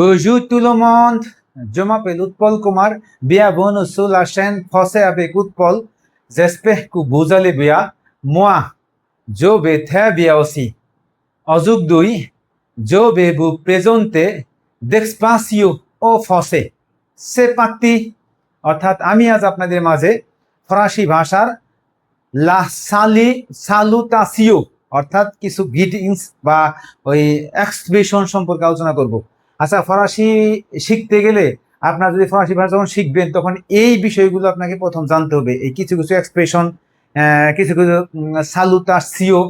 Bonjour tout le monde, je m'appelle Utpal Kumar, bienvenue sur la chaîne Français avec Utpal. J'espère que vous allez bien. Moi, je vais très bien aussi. Aujourd'hui, je vais vous présenter d'expansion au français. C'est parti. অর্থাৎ আমি আজ আপনাদের মাঝে ফরাসি ভাষার লা সালুতাসিও অর্থাৎ কিছু গ্রিটিংস বা ওই এক্সপ্রেশন সম্পর্কে আলোচনা করব। আচ্ছা, ফরাসি শিখতে গেলে আপনার যদি ফরাসি ভাষা যখন শিখবেন তখন এই বিষয়গুলো আপনাকে প্রথম জানতে হবে। এই কিছু কিছু এক্সপ্রেশন, কিছু কিছু সালুতাসিও,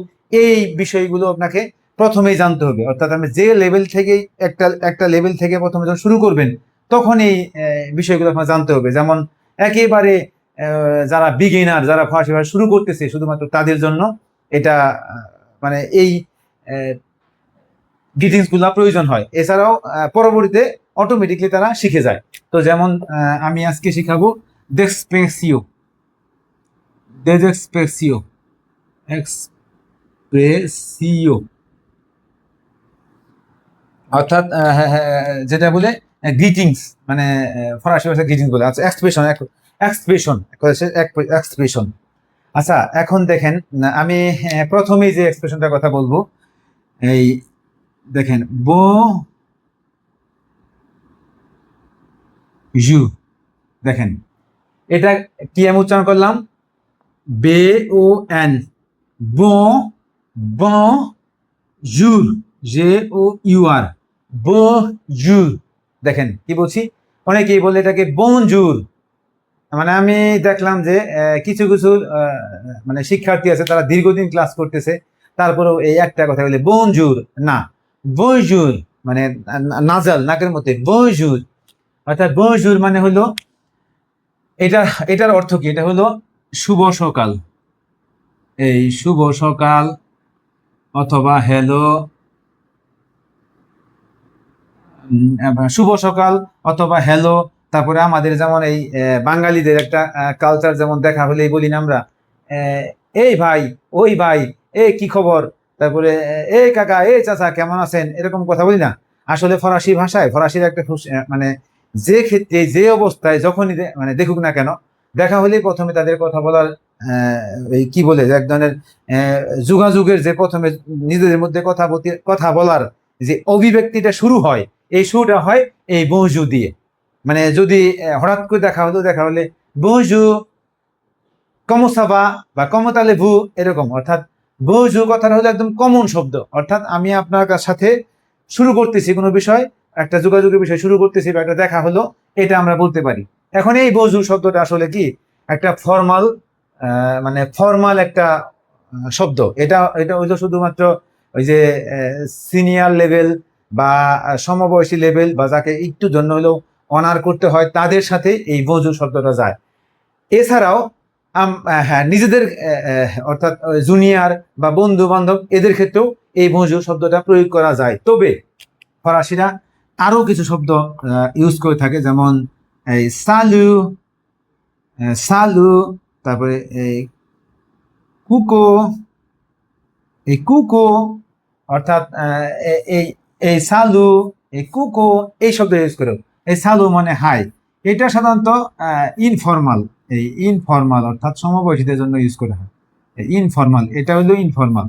এই বিষয়গুলো আপনাকে প্রথমেই জানতে হবে। অর্থাৎ আপনি যে লেভেল থেকে একটা লেভেল থেকে প্রথমে যখন শুরু করবেন তখন এই বিষয়গুলো আপনার জানতে হবে। যেমন একেবারে যারা বিগিনার, যারা ফরাসি ভাষা শুরু করতেছে শুধুমাত্র তাদের জন্য এটা মানে এই গ্রিটিংস গুলা প্রয়োজন হয়। এছাড়াও পরবর্তীতে অটোমেটিকলি তারা শিখে যায়। তো যেমন আমি আজকে শিখাবো ডেক্সপ্রেসিও, ডেজেক্সপ্রেসিও, এক্সপ্রেসিও অর্থাৎ যেটা বলে গ্রিটিংস, মানে ফরাসি ভাষায় গ্রিটিংস বলে। আচ্ছা, এক্সপ্রেশন এক্সপ্রেশন এক্সপ্রেশন। আচ্ছা, এখন দেখেন আমি প্রথমেই যে এক্সপ্রেশনটার কথা বলবো, এই দেখেন bonjour, দেখেন এটা কি আমি উচ্চারণ করলাম, B O N, bonjour, J O U R, bonjour। দেখেন কি বলছি, অনেকেই বলে এটাকে bonjour। মানে আমি দেখলাম যে কিছু কিছু মানে শিক্ষার্থী আছে, তারা দীর্ঘদিন ক্লাস করতেছে, তারপরেও এই একটা কথা বলে bonjour না, bonjour মানে নাজাল, নাকের মধ্যে bonjour। অর্থাৎ bonjour মানে হলো এটার অর্থ কি, এটা হলো শুভ সকাল। এই শুভ সকাল অথবা হ্যালো, শুভ সকাল অথবা হ্যালো। তারপরে আমাদের যেমন এই বাঙালিদের একটা কালচার, যেমন দেখা হলেই বলি না আমরা এই ভাই, ওই ভাই, এই কি খবর, তারপরে এই কাকা, এই চাচা কেমন আছেন, এরকম কথা বলি না। আসলে ফরাসি ভাষায়, ফরাসির একটা মানে যে ক্ষেত্রে যে অবস্থায় যখনই মানে দেখুক না কেন, দেখা হলেই প্রথমে তাদের কথা বলার এই কি বলে যে এক ধরনের যোগাযোগের যে প্রথমে নিজেদের মধ্যে কথা বলার যে অভিব্যক্তিটা শুরু হয়, এই শুরুটা হয় এই bonjour দিয়ে। মানে যদি হঠাৎ করে দেখা হলে bonjour, comment ça va বা comment allez-vous, এরকম। অর্থাৎ bonjour কথাটা হলো একদম কমন শব্দ। অর্থাৎ আমি আপনার সাথে শুরু করতেছি কোনো বিষয়, একটা যোগাযোগের বিষয় শুরু করতেছি বা একটা দেখা হলো, এটা আমরা বলতে পারি। এখন এই bonjour শব্দটা আসলে কি একটা ফর্মাল, মানে ফর্মাল একটা শব্দ। এটা এটা হইলো শুধুমাত্র ওই যে সিনিয়র লেভেল বা সমবয়সী লেভেল বা যাকে একটু জন্য হলেও অনার করতে হয় তাদের সাথে এই bonjour শব্দটা যায়। এছাড়াও হ্যাঁ, নিজেদের অর্থাৎ জুনিয়র বা বন্ধু বান্ধব এদের ক্ষেত্রেও এই bonjour শব্দটা প্রয়োগ করা যায়। তবে ফরাসিরা আরো কিছু শব্দ ইউজ করে থাকে, যেমন এই সালু, সালু, তারপরে এই কুকো, এই কুকো, অর্থাৎ এই এই সালু, এই কুকো, এই শব্দ ইউজ করে। এই সালু মানে হাই, এটা সাধারণত ইনফর্মাল, এই ইনফর্মাল অর্থাৎ সমবয়সীদের জন্য ইউজ করা হয়। ইনফর্মাল, এটা হলো ইনফর্মাল।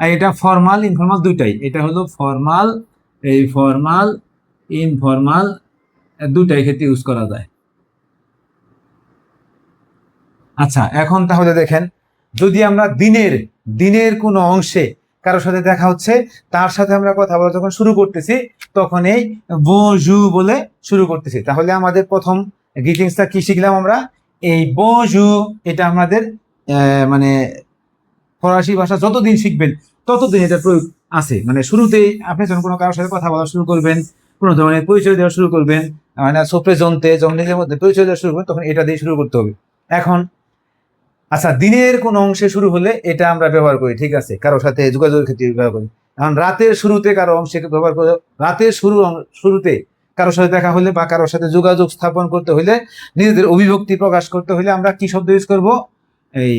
আর এটা ফর্মাল ইনফর্মাল দুইটাই, এটা হলো ফর্মাল, এই ফর্মাল ইনফর্মাল দুইটাই ক্ষেত্রে ইউজ করা যায়। আচ্ছা, এখন তাহলে দেখেন, যদি আমরা দিনের দিনের কোনো অংশে কারোর সাথে দেখা হচ্ছে, তার সাথে আমরা কথা বলা যখন শুরু করতেছি তখন এই bonjour বলে শুরু করতেছি। তাহলে আমাদের প্রথম গ্রিটিংসটা কি শিখলাম আমরা, এই bonjour। এটা আমাদের মানে ফরাসি ভাষা যতদিন শিখবেন ততদিন এটা প্রয়োগ আছে। মানে শুরুতেই আপনি যখন কোনো কারোর সাথে কথা বলা শুরু করবেন, কোনো ধরনের পরিচয় দেওয়া শুরু করবেন, মানে সোপ্রেজন্তে যখন নিজের মধ্যে পরিচয় দেওয়া শুরু করবেন তখন এটা দিয়ে শুরু করতে হবে। এখন আচ্ছা, দিনের কোন অংশে শুরু হলে এটা আমরা ব্যবহার করি, ঠিক আছে, কারোর সাথে যোগাযোগের ক্ষেত্রে ব্যবহার করি। এখন রাতের শুরুতে কারো অংশে ব্যবহার করে, রাতের শুরুতে কারোর সাথে দেখা হলে বা কারোর সাথে যোগাযোগ স্থাপন করতে হলে, নিজেদের অভিব্যক্তি প্রকাশ করতে হলে আমরা কি শব্দ ইউজ করব, এই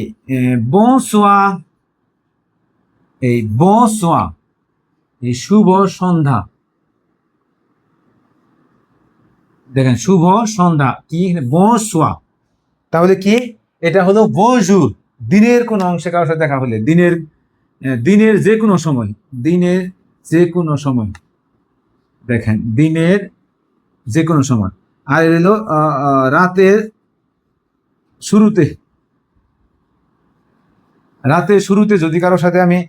bonsoir, এই bonsoir, এই শুভ সন্ধ্যা, দেখেন শুভ সন্ধ্যা কি বনসোয়া, তাহলে কি এটা হলো বজুর, দিনের কোন অংশে কারোর সাথে দেখা হলে, দিনের যে কোনো সময়, দিনের যে কোনো সময়, দেখেন দিনের যে কোনো সময়। আর এলো রাতের শুরুতে, রাতের শুরুতে যদি কারোর সাথে আমি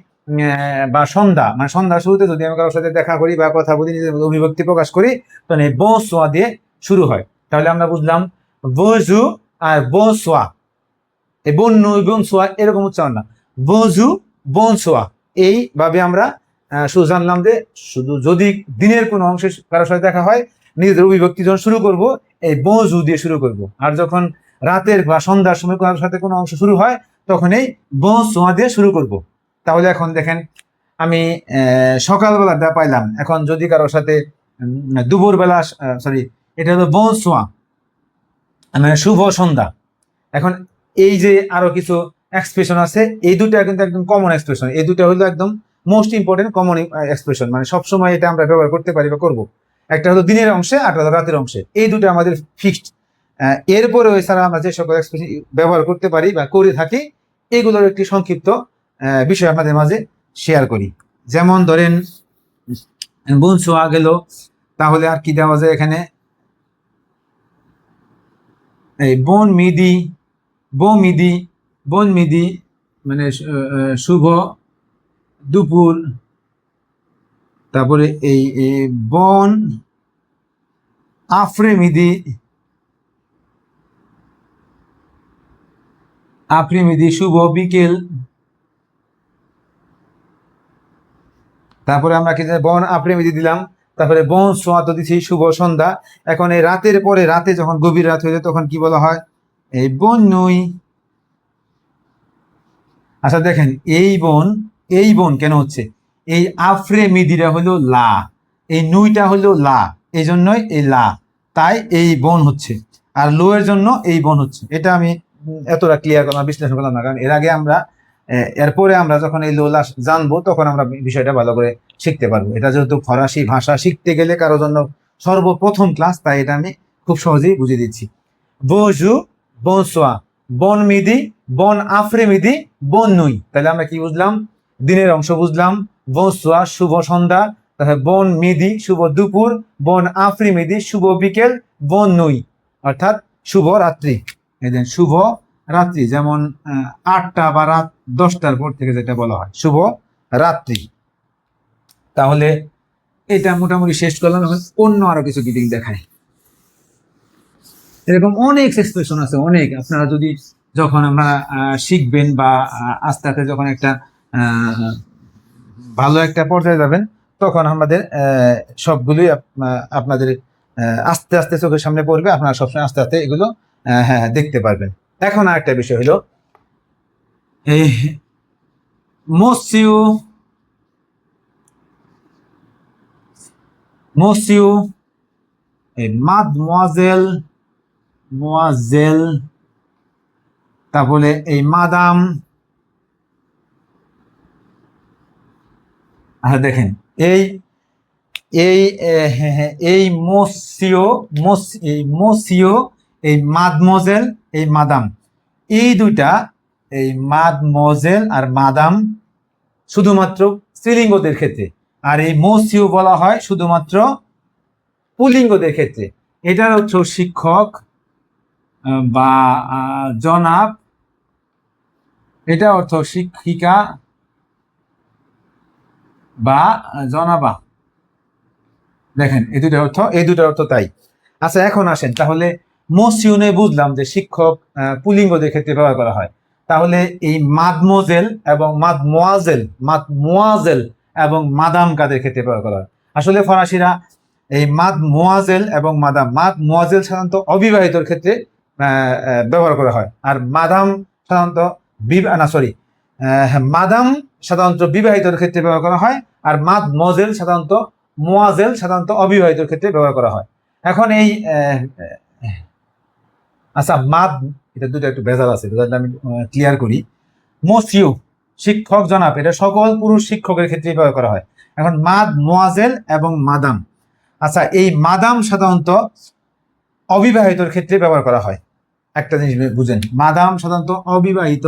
বা সন্ধ্যা মানে সন্ধ্যার শুরুতে যদি আমি কারোর সাথে দেখা করি বা কথা বলি, নিজের মধ্যে অভিব্যক্তি প্রকাশ করি, তখন এই বসোয়া দিয়ে শুরু হয়। তাহলে আমরা বুঝলাম বজু আর বসোয়া, এই বন্যু বনসোয়া এরকম উচ্চারণ না, বজু বনসোয়া, এইভাবে আমরা শুধু জানলাম যে শুধু যদি দিনের কোনো অংশে কারোর সাথে দেখা হয়, নিজেদের অভিব্যক্তি যখন শুরু করব এই বজু দিয়ে শুরু করব, আর যখন রাতের বা সন্ধ্যার সময় কারোর সাথে কোনো অংশ শুরু হয় তখন এই বনসোয়া দিয়ে শুরু করব। তাহলে এখন দেখেন আমি সকালবেলাটা পাইলাম, এখন যদি কারোর সাথে দুপুরবেলা, সরি এটা হলো বনসোয়া মানে শুভ সন্ধ্যা। এখন এই যে আরো কিছু এক্সপ্রেশন আছে, এই দুটো কিন্তু একদম কমন এক্সপ্রেশন, এই দুটো হলো একদম মোস্ট ইম্পর্টেন্ট কমন এক্সপ্রেশন, মানে সবসময় এটা আমরা ব্যবহার করতে পারি বা করবো। একটা হলো দিনের অংশে, আর হলো রাতের অংশে, এই দুটো আমাদের ফিক্সড। এরপরে এছাড়া আমরা যে সকল এক্সপ্রেশন ব্যবহার করতে পারি বা করে থাকি, এগুলোর একটি সংক্ষিপ্ত বিষয় আপনাদের মাঝে শেয়ার করি। যেমন ধরেন বনসোয়া গেল, তাহলে আর কি দেওয়া যায় এখানে, এই বন মিদি, বমিদি, বনমিদি মানে শুভ দুপুর, তারপরে এই বন আফ্রেমিদি, আফ্রেমিদি শুভ বিকেল। তারপরে আমরা কি বন আফ্রেমিদি দিলাম, তারপরে বন সোয়া তো দিচ্ছি শুভ সন্ধ্যা। এখন এই রাতের পরে, রাতে যখন গভীর রাত হয়ে যায় তখন কি বলা হয়, এই বন নই। আচ্ছা দেখেন এই বন কেন হচ্ছে, এই আফ্রে মিদিরা হলো লা, এই নুইটা হলো লা, এই জন্যই এই লা, তাই এই বন হচ্ছে। আর লো এর জন্য এই বন হচ্ছে। এটা আমি এতটা ক্লিয়ার করলাম, বিশ্লেষণ করলাম না, কারণ এর আগে আমরা এরপরে আমরা যখন এই লোলা জানবো তখন আমরা বিষয়টা ভালো করে শিখতে পারবো। এটা যেহেতু ফরাসি ভাষা শিখতে গেলে কারোর জন্য সর্বপ্রথম ক্লাস, তাই এটা আমি খুব সহজেই বুঝিয়ে দিচ্ছি। বজু বনসোয়া, বন মিদি, বন আফ্রে মিদি, বন নুই। তাহলে আমরা কি বুঝলাম, দিনের অংশ বুঝলাম, বনসোয়া শুভ সন্ধ্যা, তাহলে বন মিদি শুভ দুপুর, বন আফ্রি মিদি শুভ বিকেল, বন নুই অর্থাৎ শুভ রাত্রি। এই যে শুভ রাত্রি, যেমন 8টা বা রাত 10টার পর থেকে যেটা বলা হয় শুভ রাত্রি। তাহলে এটা মোটামুটি শেষ করলাম। এখন অন্য আরো কিছু গিটিং দেখায়, এরকম অনেক এক্সপ্রেশন আছে, অনেক। আপনারা যদি যখন আমরা শিখবেন বা আস্তে আস্তে যখন একটা ভালো একটা পর্যায়ে যাবেন, তখন আমাদের সবগুলোই আপনাদের আস্তে আস্তে চোখের সামনে পড়বে, আপনারা সবসময় আস্তে আস্তে এগুলো হ্যাঁ দেখতে পারবেন। এখন আরেকটা বিষয় হলো এই মসিউ, মসিউ, এই মাদমোয়াজেল, মোয়াজেল, তারপরে এই মাদাম। আচ্ছা দেখেন এই এই এই মসিও, এই মসিও, এই মাদমোজেল, এই মাদাম, এই দুইটা, এই মাদমোজেল আর মাদাম শুধুমাত্র স্ত্রীলিঙ্গদের ক্ষেত্রে, আর এই মসিও বলা হয় শুধুমাত্র পুল্লিঙ্গদের ক্ষেত্রে। এটার হচ্ছে শিক্ষক বা জনাব, এটা অর্থ শিক্ষিকা বা জনাবা। দেখেন এই দুটো অর্থ তাই। আচ্ছা এখন আসেন, তাহলে মসিউনে বুঝলাম যে শিক্ষক পুল্লিঙ্গদের ক্ষেত্রে ব্যবহার করা হয়, তাহলে এই মাদমোজেল এবং মাদমোয়াজেল এবং মাদাম কাদের ক্ষেত্রে ব্যবহার করা হয়? আসলে ফরাসিরা এই মাদমোয়াজেল এবং মাদমোয়াজেল সাধারণত অবিবাহিতর ক্ষেত্রে ব্যবহার করা হয়, আর মাদাম সাধারণত মাদাম সাধারণত বিবাহিতর ক্ষেত্রে ব্যবহার করা হয়, আর মাদমোজেল সাধারণত অবিবাহিতর ক্ষেত্রে ব্যবহার করা হয়। এখন এই আচ্ছা এটা দুটো একটু ভেজাল আছে, আমি ক্লিয়ার করি। মসিউ শিক্ষক জনাব, এটা সকল পুরুষ শিক্ষকের ক্ষেত্রে ব্যবহার করা হয়। এখন মাদমোয়াজেল এবং মাদাম, আচ্ছা এই মাদাম সাধারণত অবিবাহিতর ক্ষেত্রে ব্যবহার করা হয়। একটা জিনিস বুঝেন, মাদাম সাধারণত অবিবাহিত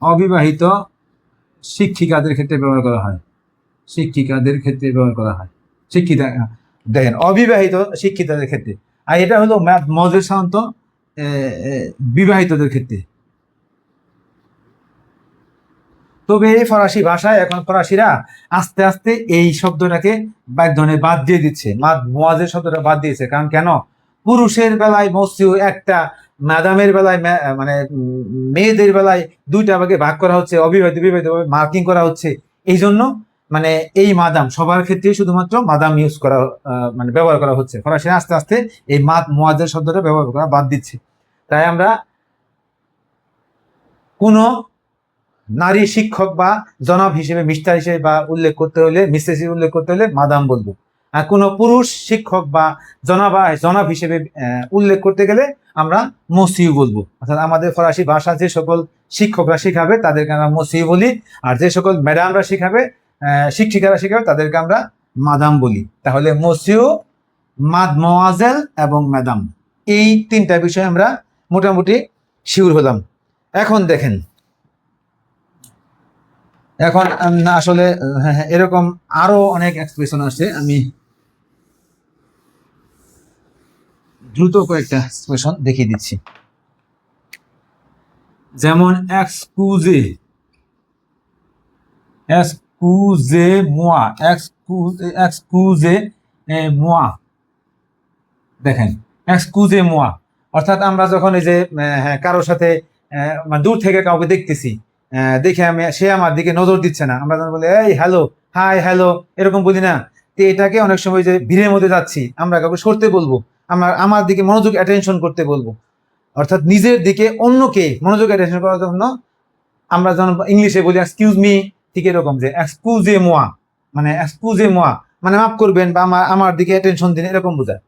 অবিবাহিত শিক্ষিকাদের ক্ষেত্রে ব্যবহার করা হয়, শিক্ষিকাদের ক্ষেত্রে ব্যবহার করা হয়, শিক্ষিতা, দেখেন অবিবাহিত শিক্ষিতাদের ক্ষেত্রে। আর এটা হলো মজের সাধারণত বিবাহিতদের ক্ষেত্রে। তবে এই ফরাসি ভাষায় এখন ফরাসিরা আস্তে আস্তে এই শব্দটাকে ধরনের বাদ দিয়ে দিচ্ছে, মোয়াজের শব্দটা বাদ দিয়েছে। কারণ কেন, পুরুষের বেলায় মসিউ একটা, ম্যাডামের বেলায় মানে মেয়েদের বেলায় দুইটা ভাগে ভাগ করা হচ্ছে, অবিবাহিত বিবাহিত মার্কিং করা হচ্ছে। এই জন্য মানে এই মাদাম সবার ক্ষেত্রে শুধুমাত্র মাদাম ইউজ করা, মানে ব্যবহার করা হচ্ছে। ফরাসিরা আস্তে আস্তে এই মোয়াজের শব্দটা ব্যবহার করা বাদ দিচ্ছে। তাই আমরা কোনো নারী শিক্ষক বা জনাব হিসেবে, মিস্টার হিসেবে বা উল্লেখ করতে হলে, মিসেস উল্লেখ করতে হলে মাদাম বলবো। আর কোনো পুরুষ শিক্ষক বা জনাব হিসেবে উল্লেখ করতে গেলে আমরা মসিউ বলবো। অর্থাৎ আমাদের ফরাসি ভাষা যে সকল শিক্ষকরা শিখাবে তাদেরকে আমরা মসিউ বলি, আর যে সকল ম্যাডামরা শিখাবে, শিক্ষিকারা শিখাবে, তাদেরকে আমরা মাদাম বলি। তাহলে মসিউ, মাদমোয়াজেল এবং ম্যাডাম, এই তিনটা বিষয় আমরা মোটামুটি শিওর হলাম। এখন দেখেন, এখন আসলে এরকম আরো অনেক এক্সপ্রেশন আছে, আমি দ্রুত কয়েকটা এক্সপ্রেশন দেখিয়ে দিচ্ছি। যেমন এক্সকুজে, এক্সকুজে মোয়া, এক্সকুজে মোয়া, দেখেন এক্সকুজে মোয়া। অর্থাৎ আমরা যখন এই যে কারোর সাথে দূর থেকে কাউকে দেখতেছি, দেখে সে আমার দিকে নজর দিচ্ছে না, আমরা যখন বলি এই হ্যালো, হাই হ্যালো, এরকম বলি না? তো এটাকে অনেক সময় যে ভিড়ের মধ্যে যাচ্ছি, আমরা কাউকে সরতে বলবো, আমার দিকে মনোযোগ অ্যাটেনশন করতে বলবো। অর্থাৎ নিজের দিকে অন্যকে মনোযোগ অ্যাটেনশন করার জন্য আমরা যখন ইংলিশে বলি এক্সকিউজ মি, ঠিক এরকম যে এক্সকুজে মোয়া, মানে এক্সকুজে মোয়া মানে মাফ করবেন বা আমার দিকে অ্যাটেনশন দিন, এরকম বোঝায়।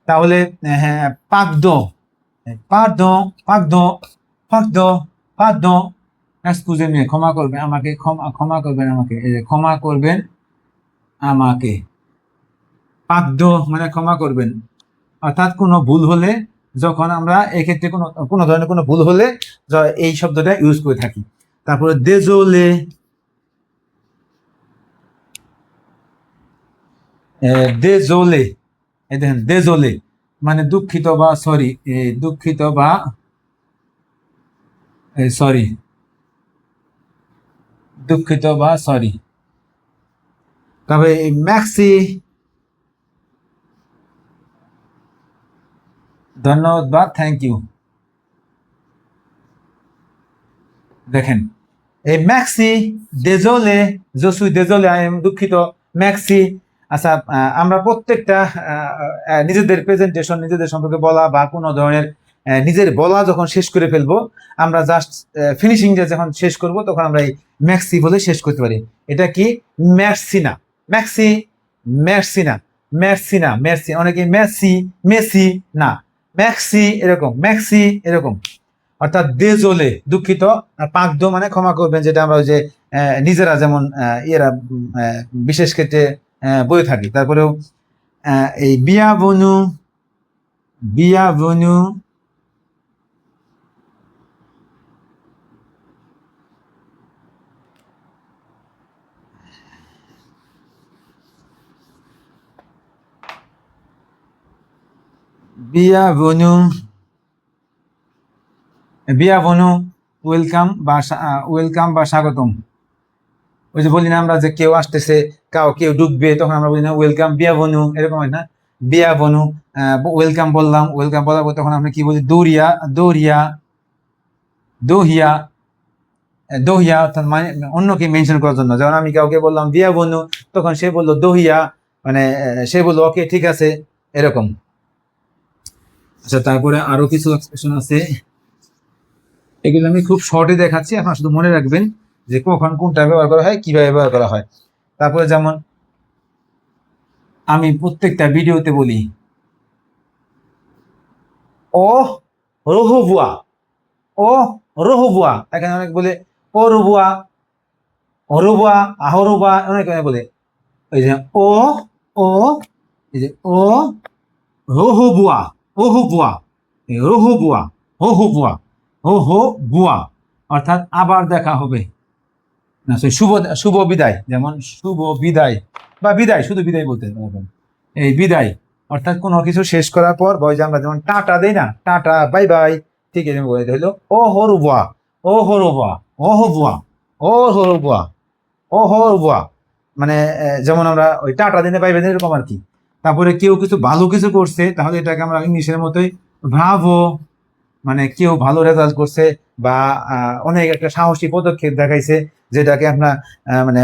তাহলে হ্যাঁ, পাকদো, পাকদো, পাকদো, পাকদো, পাকদো, এক্সকুজে মি, ক্ষমা করবেন আমাকে, ক্ষমা করবেন আমাকে, ক্ষমা করবেন আমাকে। পাকদো মানে ক্ষমা করবেন। অর্থাৎ কোনো ভুল হলে, যখন আমরা এক্ষেত্রে কোনো ধরনের কোনো ভুল হলে এই শব্দটা ইউজ করে থাকি। তারপরে দেজোলে, দেজোলে, এই দেখেন দেজোলে মানে দুঃখিত বা সরি, দুঃখিত বা সরি, দুঃখিত বা সরি। তবে ম্যাক্সি, ধন্যবাদ বা থ্যাংক ইউ। দেখেন এই ম্যাক্সি, দেজোলে, জসুই দেজোলে, আই এম দুঃখিত, ম্যাক্সি। আচ্ছা, আমরা প্রত্যেকটা নিজেদের প্রেজেন্টেশন, নিজেদের সম্পর্কে বলা বা কোনো ধরনের নিজের বলা যখন শেষ করে ফেলবো, আমরা জাস্ট ফিনিশিংটা যখন শেষ করব, তখন আমরা এই ম্যাক্সি বলে শেষ করতে পারি। এটা কি ম্যাক্সি না, ম্যাক্সি, ম্যাক্সি না, ম্যাক্সি না, ম্যাক্সি, অনেকে মেসি, মেসি না, ম্যাক্সি এরকম, ম্যাক্সি এরকম। অর্থাৎ দেজোলে দুঃখিত, আর পাকদো মানে ক্ষমা করবেন, যেটা আমরা ওই যে নিজেরা যেমন ইয়েরা বিশেষ ক্ষেত্রে বলে থাকি। তারপরেও এই বিয়াভনু, বিয়াভনু, বিয়াভনু, বিয়াভনু ওয়েলকাম বা ওয়েলকাম বা স্বাগতম। ওই যে বলি না আমরা যে কেউ আসতেছে, কেউ ডুববে, তখন আমরা বলি না ওয়েলকাম বিয়াভনু, এরকম হয় না? বিয়াভনু, ওয়েলকাম বললাম, ওয়েলকাম বলার পর তখন আমরা কি বলি দোরিয়া, দোরিয়া, দোহিয়া, দোহিয়া, অর্থাৎ মানে অন্যকে মেনশন করার জন্য। যেমন আমি কাউকে বললাম বিয়াভনু, তখন সে বললো দোহিয়া, মানে সে বললো ওকে ঠিক আছে, এরকম। আচ্ছা, তারপরে আরো কিছু এক্সপ্রেশন আছে, এগুলো আমি খুব শর্টে দেখাচ্ছি, আপনারা শুধু মনে রাখবেন যে কখন কোনটা ব্যবহার করা হয়, কিভাবে ব্যবহার করা হয়। তারপরে যেমন আমি প্রত্যেকটা ভিডিওতে বলি ও রোহবুয়া, ও রোহবুয়া, এখানে অনেক বলে ও রুবুয়া, অরুবুয়া, আহরুবা, অনেক বলে ওই যে ও, ও, এই যে ও রোহবুয়া, ওহো বুয়া, রোহো বুয়া, ওহো বুয়া, ওহো বুয়া, অর্থাৎ আবার দেখা হবে। না শুভ, শুভ বিদায়, যেমন শুভ বিদায় বা বিদায়, শুধু বিদায় বলতে পারবেন। এই বিদায় অর্থাৎ কোনো কিছু শেষ করার পর বয় যে আমরা যেমন টাটা দেই না, টাটা বাই বাই, ঠিক এরকম বলে হইলো ও হরু বুয়া, ও হরু বুয়া, ও হো বুয়া, ও হরু বুয়া, ও হরু বুয়া, মানে যেমন আমরা ওই টাটা দিনে পাইবেন এরকম আর কি। তারপরে কেউ কিছু ভালো কিছু করছে, তাহলে এটাকে আমরা ইংলিশের মতোই ব্রাভো, মানে কেউ ভালো রেজাল্ট করছে বা অনেক একটা সাহসী পদক্ষেপ দেখাইছে, যেটাকে আমরা মানে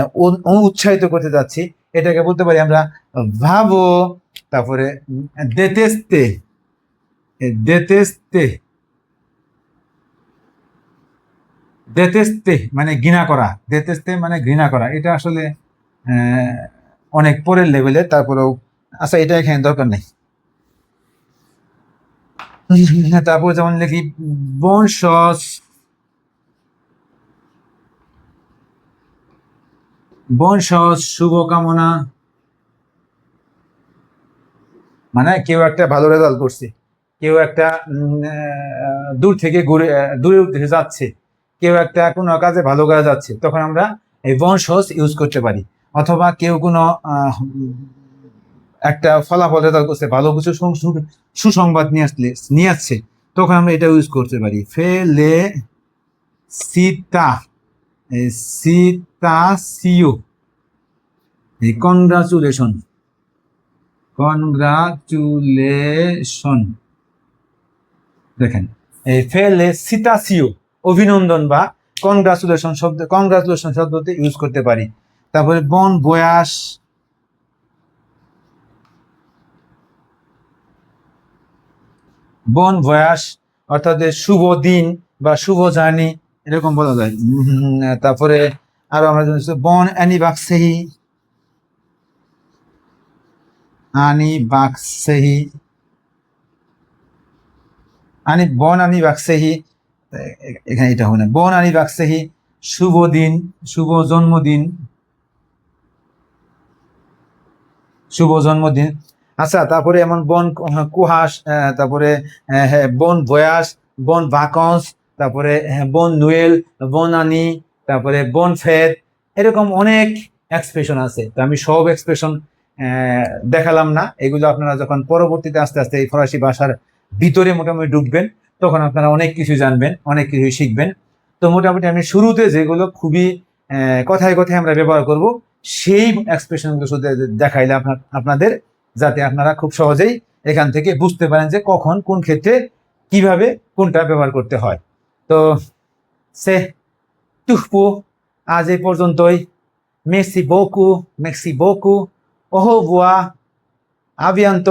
উৎসাহিত করতে যাচ্ছি, এটাকে বলতে পারি আমরা ভাবো। তারপরে দেতেস্তে, দেতেস্তে, দেতেস্তে মানে ঘৃণা করা, দেতেস্তে মানে ঘৃণা করা, এটা আসলে আহ, অনেক পরের লেভেলে, তারপরেও আচ্ছা এটা এখানে দরকার নেই। তারপর যেমন লিখি বনশস, বনশস শুভকামনা, মানে কেউ একটা ভালো রেজাল্ট করছে, কেউ একটা দূর থেকে ঘুরে দূরের উদ্দেশ্যে যাচ্ছে, কেউ একটা কোনো কাজে ভালো কাজে যাচ্ছে, তখন আমরা এই বনশস ইউজ করতে পারি। অথবা কেউ কোনো একটা ফলাফল রেজাল্ট করছে, ভালো কিছু সুসংবাদ নিয়ে আসছে, তখন আমরা এটা ইউজ করতে পারি ফেলে সিতা, সিতাসিও, এই কনগ্রাচুলেশন, কনগ্রাচুলেশন, দেখেন এই ফেলে সিতাসিও অভিনন্দন বা কনগ্রাচুলেশন শব্দতে ইউজ করতে পারি। তারপরে বন বয়াস, বন ভয়াস অর্থাৎ শুভ দিন বা শুভ জার্নি, এরকম বলা যায়। তারপরে আরো আমরা বন অ্যানিভার্সারি, আনিবাক্সেহি, বন আনিবাক্সেহি, এখানে এটা হবে না, বন আনিবাক্সেহি শুভ দিন, শুভ জন্মদিন, শুভ জন্মদিন। আচ্ছা তারপরে এমন বন কুহাস, তারপরে বন ভয়াস, বন ভাকন্স, তারপরে বন নুয়েল, বন আনি, তারপরে বন ফেত, এরকম অনেক এক্সপ্রেশন আছে। তো আমি সব এক্সপ্রেশন দেখালাম না, এগুলো আপনারা যখন পরবর্তীতে আস্তে আস্তে এই ফরাসি ভাষার ভিতরে মোটামুটি ঢুকবেন, তখন আপনারা অনেক কিছু জানবেন, অনেক কিছু শিখবেন। তো মোটামুটি আমি শুরুতে যেগুলো খুবই কথায় কথায় আমরা ব্যবহার করব, সেই এক্সপ্রেশনগুলো শুধু দেখাইলে আপনাদের, যাতে আপনারা খুব সহজেই এখান থেকে বুঝতে পারেন যে কখন কোন ক্ষেত্রে কিভাবে কোনটা ব্যবহার করতে হয়। তো সে তুহপু, আজ এই পর্যন্তই। মেসি বকু, মেক্সি বকু, ওহো বুয়া, আবিয়ান্ত।